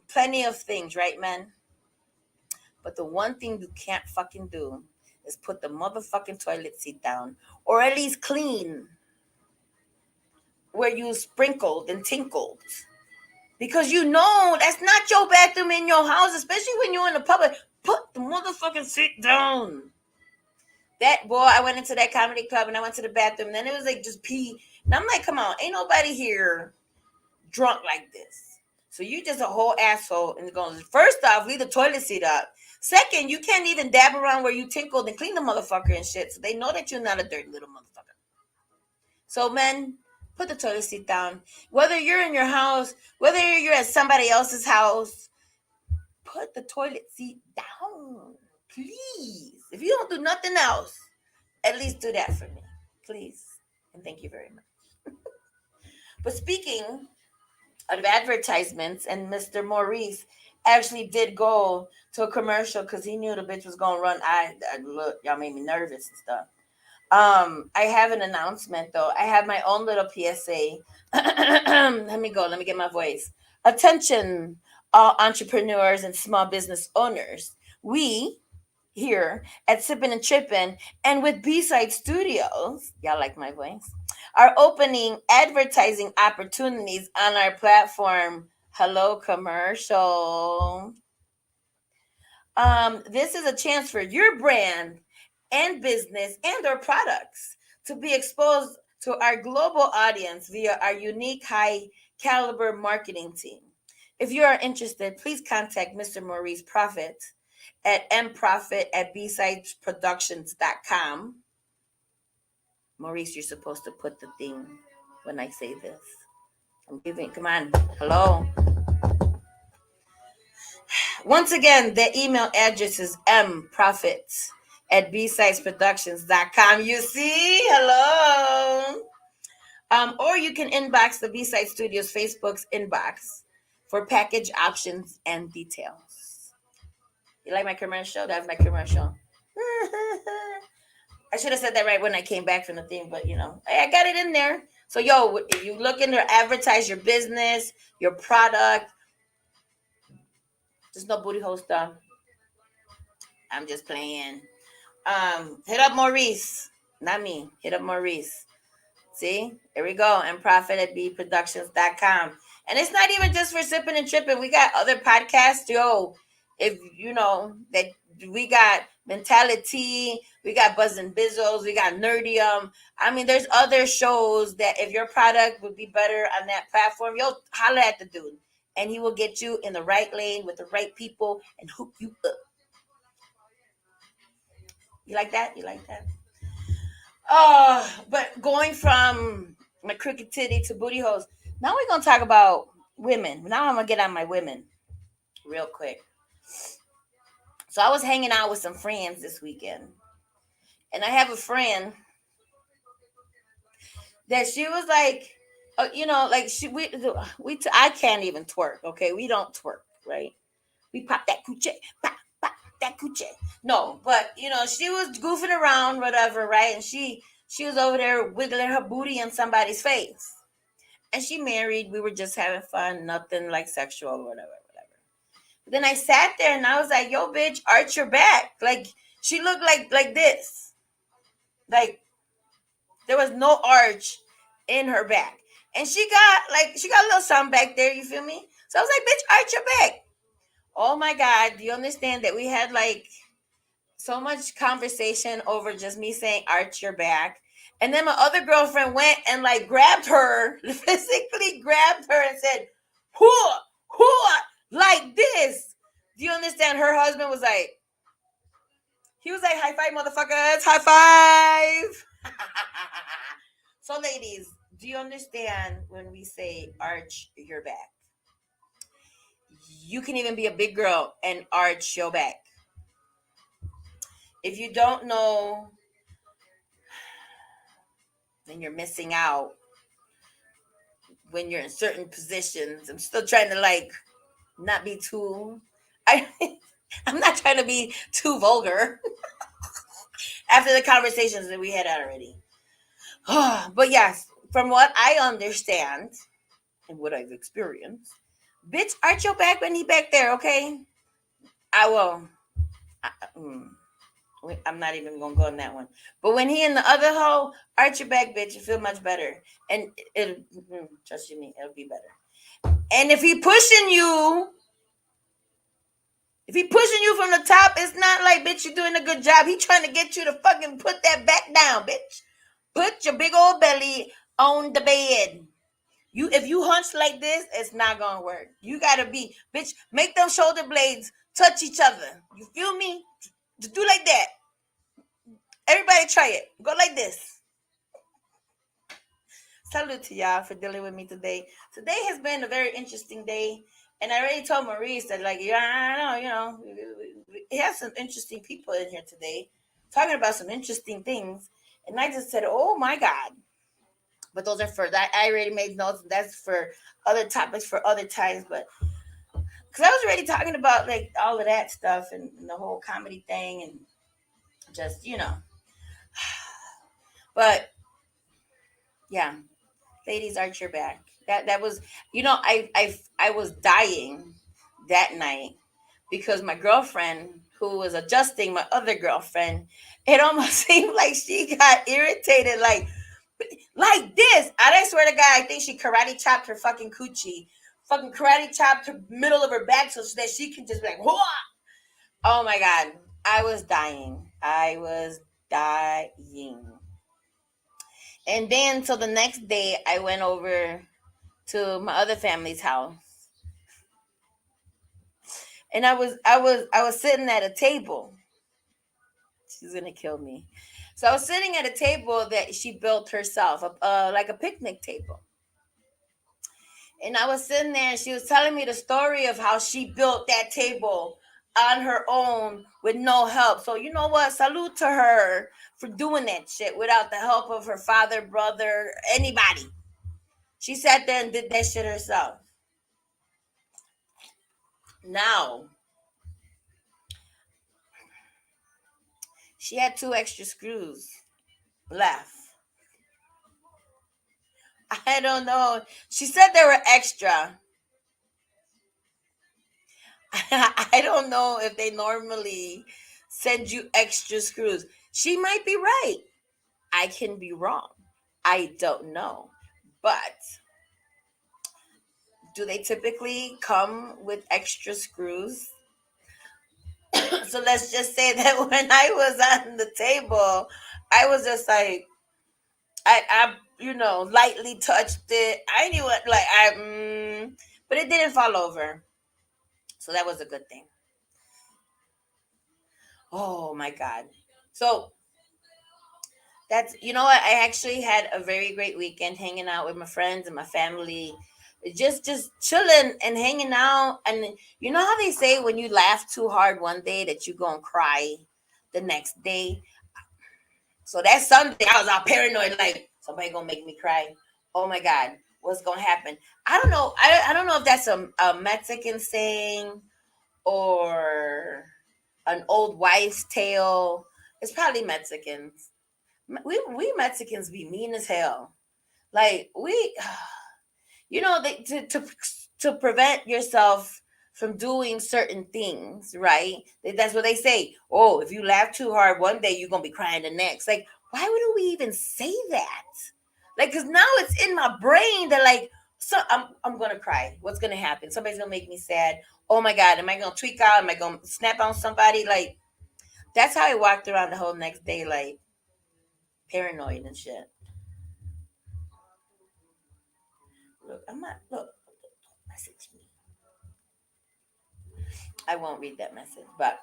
plenty of things, right, man? But the one thing you can't fucking do is put the motherfucking toilet seat down, or at least clean where you sprinkled and tinkled. Because you know that's not your bathroom in your house, especially when you're in the public. Put the motherfucking seat down. That boy, I went into that comedy club and I went to the bathroom, and then it was like just pee. And I'm like, come on, ain't nobody here drunk like this. So you just a whole asshole and going, first off, leave the toilet seat up. Second, you can't even dab around where you tinkled and clean the motherfucker and shit. So they know that you're not a dirty little motherfucker. So men, put the toilet seat down. Whether you're in your house, whether you're at somebody else's house, put the toilet seat down. Please. If you don't do nothing else, at least do that for me. Please. And thank you very much. But speaking of advertisements, and Mr. Maurice actually did go to a commercial because he knew the bitch was gonna run. I look, y'all made me nervous and stuff. I have an announcement though. I have my own little PSA. Let me go. Let me get my voice. Attention, all entrepreneurs and small business owners. We here at Sippin N Trippin and with B-Side Studios, y'all like my voice, are opening advertising opportunities on our platform. Hello, commercial. This is a chance for your brand and business and or products to be exposed to our global audience via our unique high caliber marketing team. If you are interested, please contact Mr. Maurice Profit at mprofit at bsidesproductions.com. Maurice, you're supposed to put the thing when I say this. I'm giving, come on, hello. Once again, the email address is mprofit at bsidesproductions.com. You see, hello. Or you can inbox the B-Side Studios Facebook's inbox for package options and details. You like my commercial? That's my commercial. I should have said that right when I came back from the thing, but you know, I got it in there. So, yo, if you looking to advertise your business, your product, just no booty hole stuff. I'm just playing. Hit up Maurice, not me. Hit up Maurice. See, there we go. And profit at bproductions.com. And it's not even just for Sippin N Trippin. We got other podcasts, yo. If you know that we got Mentality, we got Buzz and Bizzles, we got Nerdium. I mean, there's other shows that if your product would be better on that platform, yo, holla at the dude. And he will get you in the right lane with the right people and hook you up. You like that? You like that? But going from my crooked titty to booty holes, now we're gonna talk about women. Now I'm gonna get on my women real quick. So I was hanging out with some friends this weekend, and I have a friend that she was like, you know, like I can't even twerk. Okay, we don't twerk, right? We pop that coochie, pop, pop that coochie. No, but you know, she was goofing around, whatever, right? And she was over there wiggling her booty in somebody's face. And she married. We were just having fun, nothing like sexual or whatever. But then I sat there and I was like, yo, bitch, arch your back. Like she looked like this. Like there was no arch in her back. And she got a little something back there, you feel me? So I was like, bitch, arch your back. Oh my God, do you understand that we had like so much conversation over just me saying arch your back? And then my other girlfriend went and like grabbed her, physically grabbed her and said, whoa, like this. Do you understand? Her husband was like, he was like, high five, motherfuckers, high five. So ladies, do you understand when we say arch your back? You can even be a big girl and arch your back. If you don't know, then you're missing out when you're in certain positions. I'm still trying to like not be too I'm not trying to be too vulgar after the conversations that we had already. But yes, from what I understand and what I've experienced, bitch, arch your back when he back there, okay? I will. Mm, I'm not even gonna go on that one. But when he in the other hole, arch your back, bitch. You feel much better, and trust you me, it'll be better. And if he pushing you from the top, it's not like, bitch, you're doing a good job. He trying to get you to fucking put that back down, bitch. Put your big old belly on the bed. If you hunch like this, it's not gonna work. You gotta be, bitch, make them shoulder blades touch each other. You feel me? Just do like that. Everybody try it. Go like this. Salute to y'all for dealing with me today. Today has been a very interesting day. And I already told Maurice that, like, yeah, I know, it has some interesting people in here today talking about some interesting things. And I just said, oh my God. But those are for that. I already made notes. That's for other topics for other times. But because I was already talking about, like, all of that stuff and the whole comedy thing and just, But yeah, ladies, arch your back. That was, I was dying that night because my girlfriend, who was adjusting my other girlfriend, it almost seemed like she got irritated, like this. I swear to God, I think she karate chopped her fucking coochie, fucking karate chopped her middle of her back so that she can just be like, whoa. Oh my God, I was dying. I was dying. And then, so the next day, I went over to my other family's house, and I was sitting at a table. She's gonna kill me. So I was sitting at a table that she built herself, like a picnic table. And I was sitting there, and she was telling me the story of how she built that table on her own with no help. So you know what? Salute to her for doing that shit without the help of her father, brother, anybody. She sat there and did that shit herself. Now, she had two extra screws left. I don't know. She said they were extra. I don't know if they normally send you extra screws. She might be right. I can be wrong. I don't know. But do they typically come with extra screws? So let's just say that when I was on the table, I was just like, I lightly touched it. I knew it, like, but it didn't fall over. So that was a good thing. Oh my God. So that's, you know what? I actually had a very great weekend hanging out with my friends and my family. Just chilling and hanging out. And you know how they say when you laugh too hard one day that you gonna cry the next day? So that Sunday I was all paranoid, like somebody gonna make me cry. Oh my God, what's gonna happen? I don't know. I don't know if that's a Mexican saying or an old wives' tale. It's probably Mexicans. We Mexicans be mean as hell. Like we, they, to prevent yourself from doing certain things, right? That's what they say. Oh, if you laugh too hard one day, you're gonna be crying the next. Like, why would we even say that? Like, cause now it's in my brain that, like, so I'm gonna cry. What's gonna happen? Somebody's gonna make me sad. Oh my God, am I gonna tweak out? Am I gonna snap on somebody? Like, that's how I walked around the whole next day, like paranoid and shit. Look, I'm not. Look, don't message me. I won't read that message, but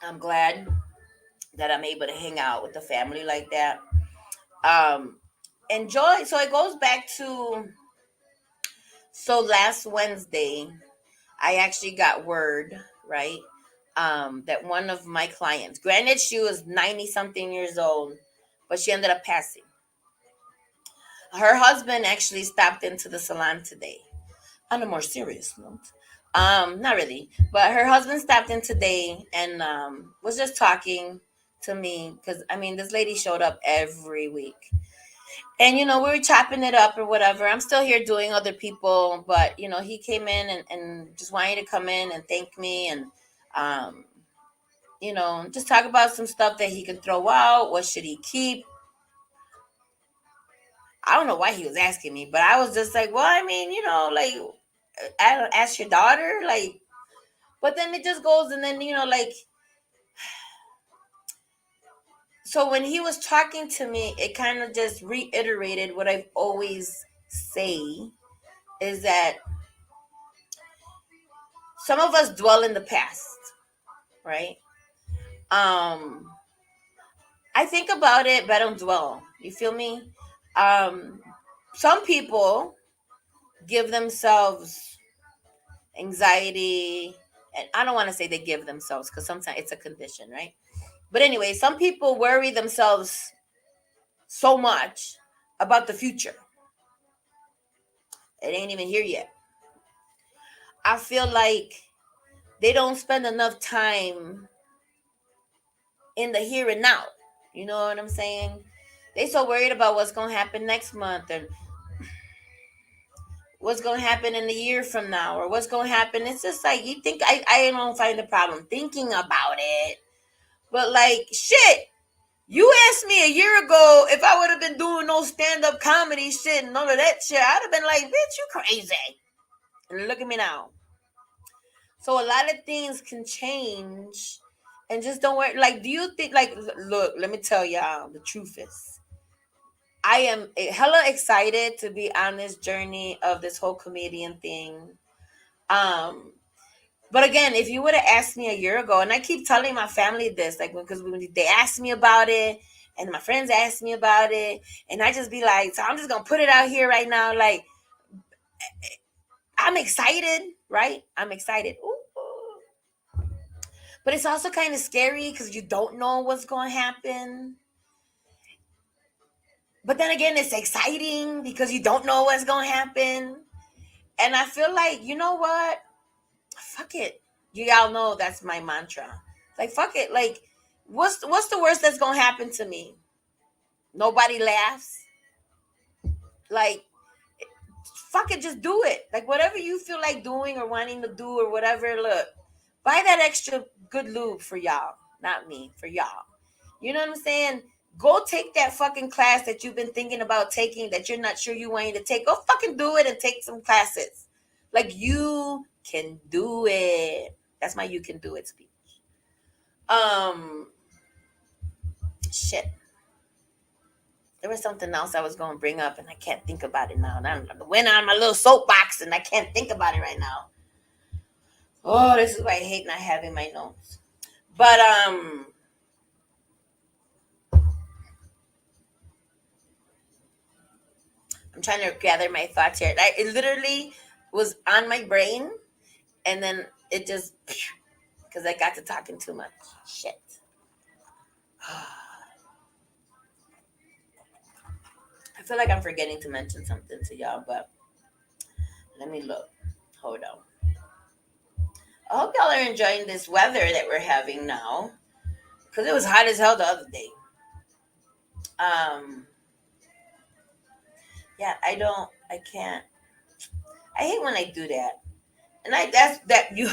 I'm glad that I'm able to hang out with the family like that. Um, Enjoy. So it goes back to, so last Wednesday, I actually got word, right? That one of my clients, granted, she was 90 something years old, but she ended up passing. Her husband actually stopped into the salon today. On a more serious note, not really, but her husband stopped in today and was just talking to me because I mean this lady showed up every week, and we were chopping it up or whatever. I'm still here doing other people, but he came in and just wanted to come in and thank me, and Um, just talk about some stuff that he can throw out. What should he keep? I don't know why he was asking me, but I was just like, well, I mean, like, I don't ask your daughter, like, but then it just goes, and then like, so when he was talking to me, it kind of just reiterated what I've always say is that some of us dwell in the past, right? Um, I think about it, but I don't dwell. You feel me? Um, some people give themselves anxiety, and I don't want to say they give themselves because sometimes it's a condition, right? But anyway, some people worry themselves so much about the future. It ain't even here yet. I feel like they don't spend enough time in the here and now. You know what I'm saying? They so worried about what's gonna happen next month and what's gonna happen in a year from now or what's gonna happen. It's just like you think I don't find the problem thinking about it. But like shit, you asked me a year ago if I would have been doing no stand-up comedy shit and all of that shit. I'd have been like, bitch, you crazy. And look at me now. So a lot of things can change and just don't worry. Like, do you think, like, look, let me tell y'all the truth is, I am hella excited to be on this journey of this whole comedian thing. Um, but again, if you would have asked me a year ago, and I keep telling my family this, like, because when they ask me about it, and my friends ask me about it, and I just be like, so I'm just gonna put it out here right now, like, I'm excited, right? I'm excited. Ooh. But it's also kind of scary because you don't know what's going to happen. But then again, it's exciting because you don't know what's going to happen. And I feel like, you know what? Fuck it. You all know that's my mantra. Like, fuck it. Like, what's the worst that's going to happen to me? Nobody laughs. Like, fuck it, just do it. Like, whatever you feel like doing or wanting to do or whatever, look, buy that extra good lube for y'all. Not me, for y'all. You know what I'm saying? Go take that fucking class that you've been thinking about taking that you're not sure you want to take. Go fucking do it and take some classes. Like you can do it. That's my you can do it speech. Um shit. There was something else I was gonna bring up and I can't think about it now. And I went on my little soapbox and I can't think about it right now. Oh, this is why I hate not having my notes. But I'm trying to gather my thoughts here. It literally was on my brain, and then it just because I got to talking too much shit. I feel like I'm forgetting to mention something to y'all, but let me look. Hold on. I hope y'all are enjoying this weather that we're having now, because it was hot as hell the other day. Um, yeah, I can't. I hate when I do that. And that's that you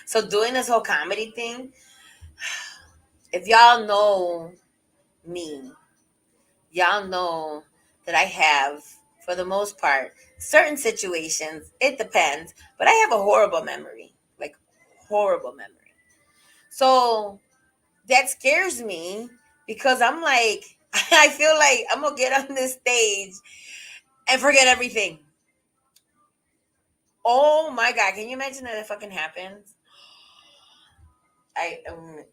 so doing this whole comedy thing, if y'all know me, y'all know that I have, for the most part, certain situations, it depends, but I have a horrible memory. Like horrible memory. So that scares me because I'm like I feel like I'm gonna get on this stage and forget everything. Oh my god, can you imagine that it fucking happens?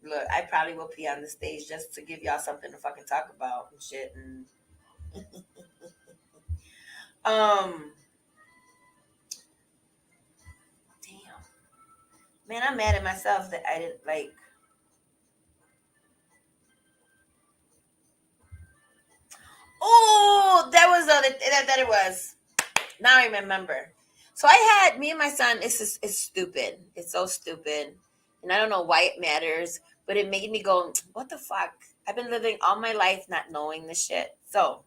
Look, I probably will pee on the stage just to give y'all something to fucking talk about and shit. And um, damn, man, I'm mad at myself that I didn't like. Oh, that was that it was. Now I remember. So I had me and my son. It's stupid. It's so stupid, and I don't know why it matters, but it made me go, "What the fuck?" I've been living all my life not knowing this shit. So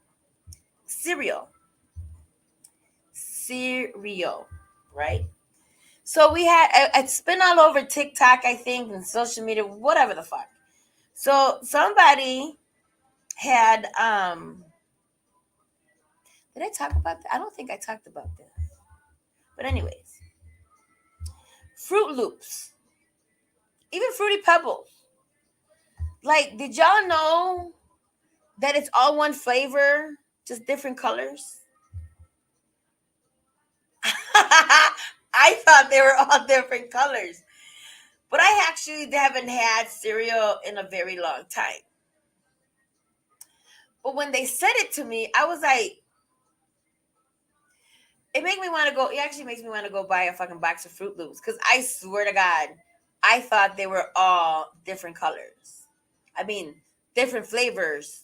cereal, cereal, right? So we had it's been all over TikTok, I think, and social media, whatever the fuck. So somebody had did I talk about that? I don't think I talked about this. But anyways, Fruit Loops, even Fruity Pebbles. Like, did y'all know that it's all one flavor, just different colors? I thought they were all different colors. But I actually haven't had cereal in a very long time. But when they said it to me, I was like, it made me want to go. It actually makes me want to go buy a fucking box of Fruit Loops because I swear to God, I thought they were all different colors. I mean, different flavors.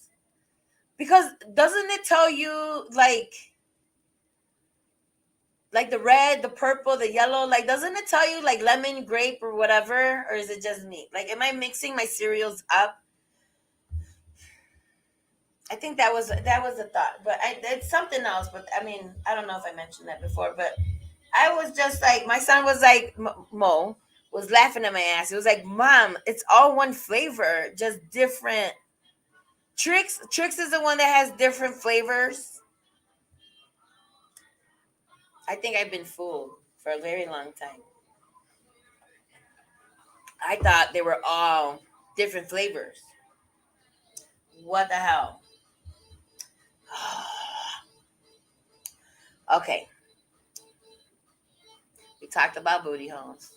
Because doesn't it tell you like the red, the purple, the yellow? Like, doesn't it tell you like lemon, grape, or whatever? Or is it just me? Like, am I mixing my cereals up? I think that was a thought, but it's something else. But I mean, I don't know if I mentioned that before, but I was just like, my son was like, Mo was laughing at my ass. He was like, Mom, it's all one flavor, just different. Tricks is the one that has different flavors. I think I've been fooled for a very long time. I thought they were all different flavors. What the hell? Okay, we talked about booty holes.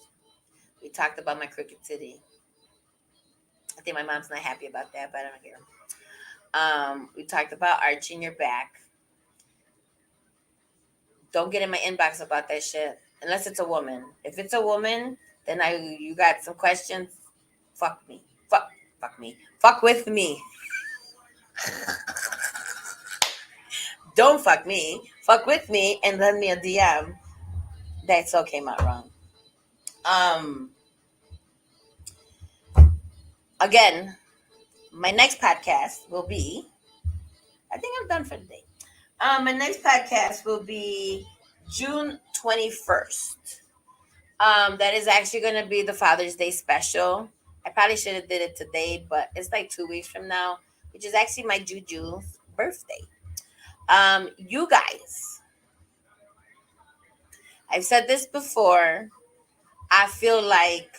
We talked about my crooked titty. I think my mom's not happy about that, but I don't care. We talked about arching your back. Don't get in my inbox about that shit unless it's a woman. If it's a woman, then you got some questions. Fuck me. Fuck me. Fuck with me. Don't fuck me. Fuck with me and send me a DM. That still came out wrong. Um. Again, my next podcast will be. I think I'm done for the day. My next podcast will be June 21st. That is actually going to be the Father's Day special. I probably should have did it today, but it's like 2 weeks from now, which is actually my Juju's birthday. You guys, I've said this before. I feel like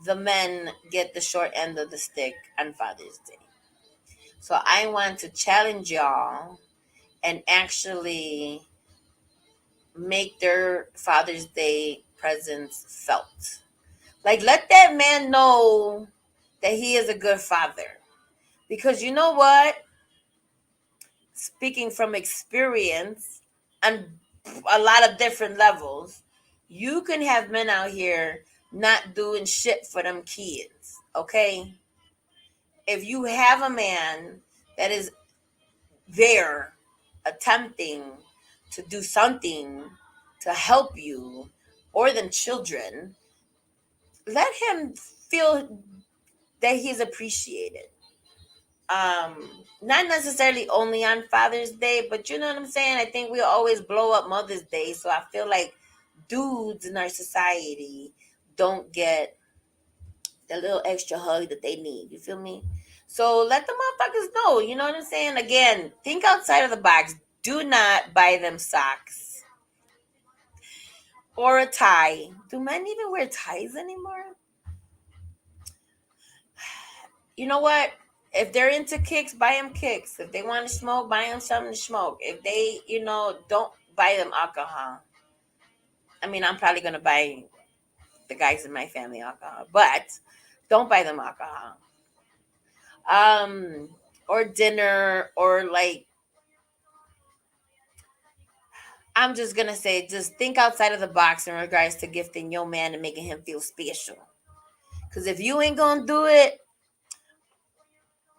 the men get the short end of the stick on Father's Day. So I want to challenge y'all and actually make their Father's Day presence felt. Like, let that man know that he is a good father. Because you know what? Speaking from experience on a lot of different levels, you can have men out here not doing shit for them kids. Okay? If you have a man that is there attempting to do something to help you or than children, let him feel that he's appreciated. Not necessarily only on Father's Day, but you know what I'm saying? I think we always blow up Mother's Day, so I feel like dudes in our society don't get the little extra hug that they need. You feel me? So let the motherfuckers know, you know what I'm saying? Again, think outside of the box. Do not buy them socks or a tie. Do men even wear ties anymore? You know what? If they're into kicks, buy them kicks. If they want to smoke, buy them something to smoke. If they, don't buy them alcohol. I mean, I'm probably going to buy the guys in my family alcohol, but don't buy them alcohol. Um, or dinner, or like, I'm just going to say, just think outside of the box in regards to gifting your man and making him feel special. Because if you ain't going to do it,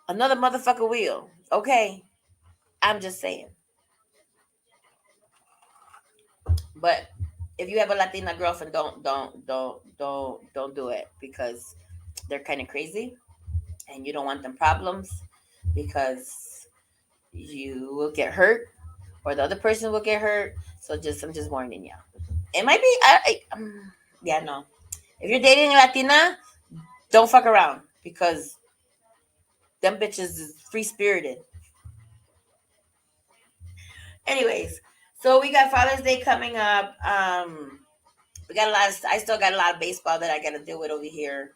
another motherfucker will. Okay? I'm just saying. But if you have a Latina girlfriend, don't do it because they're kind of crazy, and you don't want them problems because you will get hurt or the other person will get hurt. So I'm just warning you. It might be. Yeah, no. If you're dating a Latina, don't fuck around because them bitches is free spirited. Anyways, so we got Father's Day coming up. We got a lot. I still got a lot of baseball that I got to deal with over here.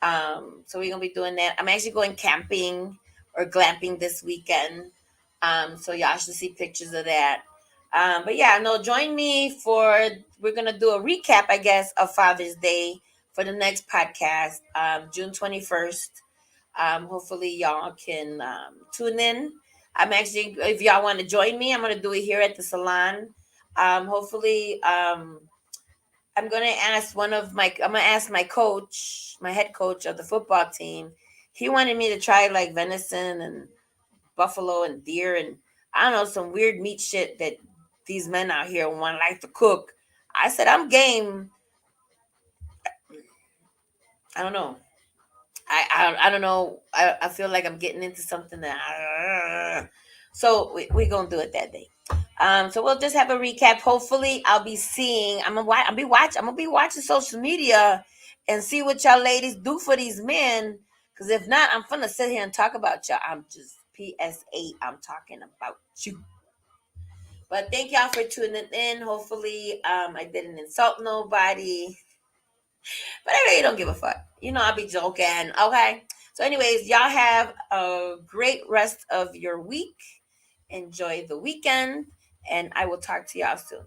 So we're gonna be doing that. I'm actually going camping or glamping this weekend. So y'all should see pictures of that. But yeah, no, join me for we're gonna do a recap, I guess, of Father's Day for the next podcast, June 21st. Hopefully y'all can tune in. I'm actually, if y'all want to join me, I'm gonna do it here at the salon. Hopefully, I'm gonna ask I'm gonna ask my coach, my head coach of the football team. He wanted me to try like venison and buffalo and deer and I don't know some weird meat shit that these men out here want like to cook. I said I'm game. I don't know. I don't know. I feel like I'm getting into something that so we gonna do it that day. So we'll just have a recap. Hopefully, I'll be seeing. I'm gonna be watching social media and see what y'all ladies do for these men. Because if not, I'm gonna sit here and talk about y'all. I'm just PSA. I'm talking about you. But thank y'all for tuning in. Hopefully, I didn't insult nobody. But I really don't give a fuck. You know, I'll be joking. Okay. So, anyways, y'all have a great rest of your week. Enjoy the weekend. And I will talk to y'all soon.